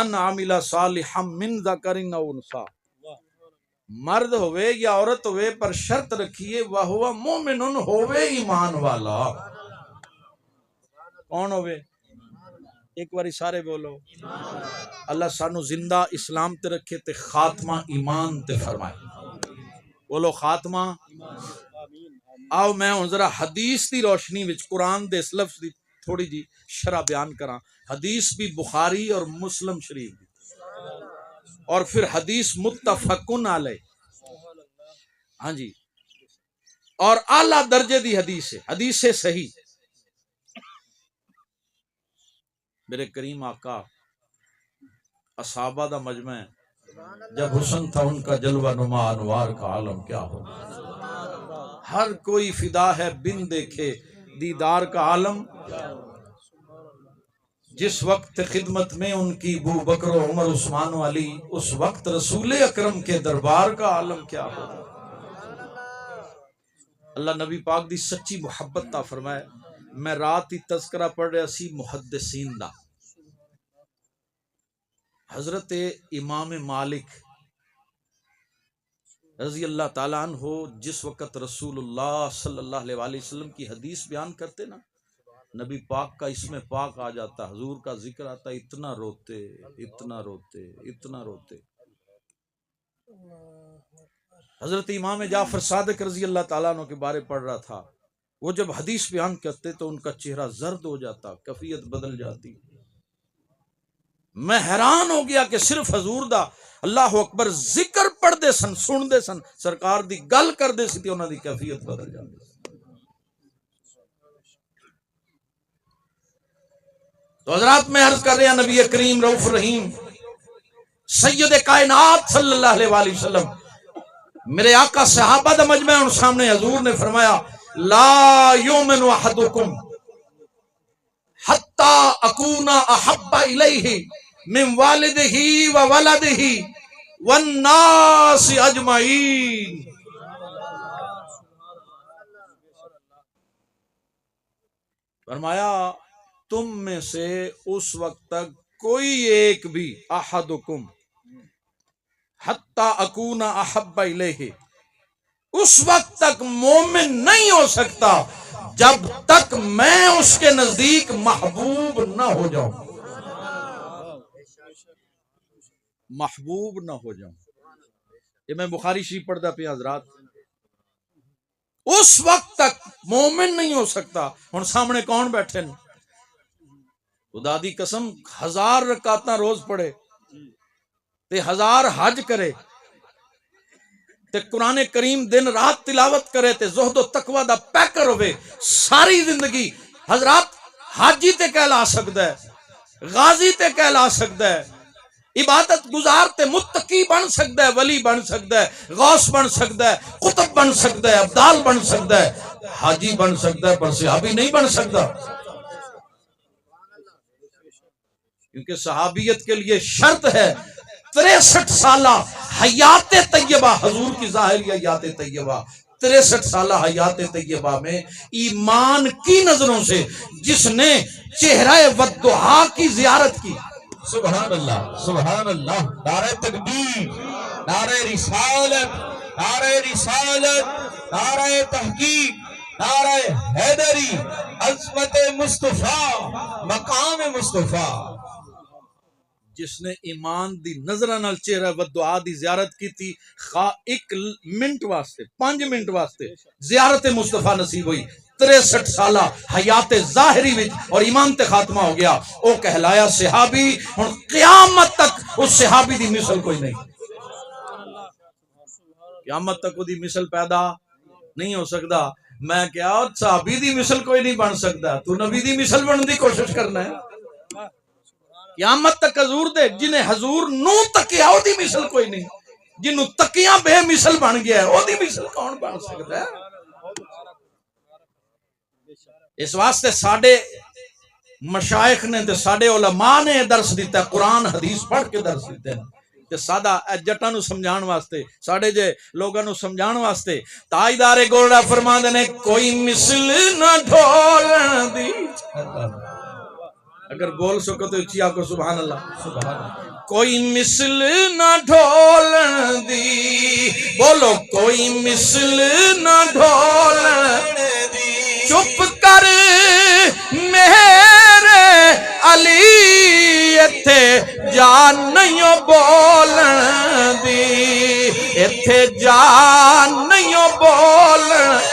من عمل صالحا من ذکر او انثی، مرد ہوئے یا عورت ہوئے پر شرط رکھیے وہو مومن ہوئے ایمان والا۔ کون ہوئے؟ ایک باری سارے بولو، اللہ سانو زندہ اسلام تے رکھے تے خاتمہ ایمان تے فرمائے۔ بولو خاتمہ۔ آؤ میں ہن ذرا حدیث دی روشنی وچ قرآن دے اس لفظ دی تھوڑی جی شرح بیان کراں۔ حدیث بھی بخاری اور مسلم شریف دی، اور پھر حدیث متفقن علیہ، ہاں جی، اور اعلیٰ درجے دی حدیث ہے، حدیث صحیح۔ میرے کریم آقا اصحابہ دا مجمع ہے، جب حسن تھا ان کا جلوہ نما انوار کا عالم کیا ہو، ہر کوئی فدا ہے بن دیکھے دیدار کا عالم۔ جس وقت خدمت میں ان کی ابو بکر و عمر عثمان و علی، اس وقت رسول اکرم کے دربار کا عالم کیا ہو۔ اللہ نبی پاک دی سچی محبت تا فرمائے۔ میں رات ہی تذکرہ پڑھ رہا سی محدثین دا، حضرت امام مالک رضی اللہ تعالیٰ عنہ جس وقت رسول اللہ صلی اللہ علیہ وآلہ وسلم کی حدیث بیان کرتے نا، نبی پاک کا اسم پاک آ جاتا، حضور کا ذکر آتا، اتنا روتے اتنا روتے اتنا روتے۔ حضرت امام جعفر صادق رضی اللہ تعالیٰ عنہ کے بارے پڑھ رہا تھا، وہ جب حدیث بیان کرتے تو ان کا چہرہ زرد ہو جاتا، کیفیت بدل جاتی۔ میں حیران ہو گیا کہ صرف حضور دا اللہ اکبر ذکر پڑھ دے سن، سن دے سن، سرکار دی گل کر دے سی تے انہاں دی کیفیت بدل جاتی۔ تو حضرات میں عرض کر رہا نبی کریم رؤوف رحیم سید کائنات صلی اللہ علیہ وآلہ وسلم، میرے آقا صحابہ دا مجمع ان سامنے حضور نے فرمایا لا یؤمن احدکم حتی اکون احب الیہ من والدہ و ولدہ والناس اجمعین۔ فرمایا تم میں سے اس وقت تک کوئی ایک بھی احدکم حتی اکون احب الیہ، اس وقت تک مومن نہیں ہو سکتا جب تک میں اس کے نزدیک محبوب نہ ہو جاؤں، محبوب نہ ہو جاؤں۔ یہ میں بخاری شریف پڑھتا پیا حضرات، اس وقت تک مومن نہیں ہو سکتا۔ ہن سامنے کون بیٹھے ہیں؟ خدا دی قسم 1000 رکعتاں روز پڑھے تے 1000 حج کرے تے قرآن کریم دن رات تلاوت کرے تے زہد و تقوی دا پیکر ہوئے، ساری زندگی حضرات حاجی تے کہلا سکتا ہے، غازی تے کہلا سکتا ہے، عبادت گزار تے متقی بن سکتا ہے، ولی بن سکتا ہے، غوث بن سکتا ہے، قطب بن سکتا ہے، ابدال بن سکتا ہے، حاجی بن سکتا ہے پر صحابی نہیں بن سکتا، کیونکہ صحابیت کے لیے شرط ہے 63 سالہ حیات طیبہ، حضور کی ظاہری حیات طیبہ 63 سالہ حیات طیبہ میں ایمان کی نظروں سے جس نے چہرہ والضحیٰ کی زیارت کی، سبحان اللہ سبحان اللہ، نعرہ تکبیر، نعرہ رسالت، نعرہ رسالت، نعرہ تحقیق، نعرہ حیدری، عظمت مصطفیٰ، مقام مصطفیٰ، جس نے ایمان دی نظرہ نال چہرہ والدعا دی زیارت کی تھی، خواہ 1 منٹ واسطے 5 منٹ واسطے زیارت مصطفیٰ نصیب ہوئی، 63 سالہ حیات ظاہری وچ اور ایمان تے خاتمہ ہو گیا، او کہلایا صحابی۔ ہن قیامت تک اس صحابی دی مثل کوئی نہیں، قیامت تک وہ دی مثل پیدا نہیں ہو سکتا۔ میں کیا صحابی دی مثل کوئی نہیں بن سکتا، تو نبی دی مثل بننے دی کوشش کرنا ہے۔ قیامت تک حضور دے جنہیں حضور نو تکیا او دی مثل کوئی نہیں، جنہوں تکیاں بے مثل بن گیا ہے او دی مثل کون بن سکتا ہے؟ اس واسطے ساڑے مشائخ نے تے ساڑے علماء نے درس دیتا ہے، قرآن حدیث پڑھ کے درس دیتے ہیں تے سادہ جٹا نو سمجھان واسطے، ساڑے جے لوگاں نو سمجھان واسطے تاجدار گولڑا فرما دینے کوئی مثل نہ ڈھولن دی اگر بول سکو تو اچھی آکو سبحان اللہ. سبحان اللہ. کوئی مثل نہ ڈھولن دی، بولو کوئی مثل نہ ڈھولن دی، چپ کر میرے علی ایتھے جان نہیں بولن دی، ایتھے جان نہیں بولن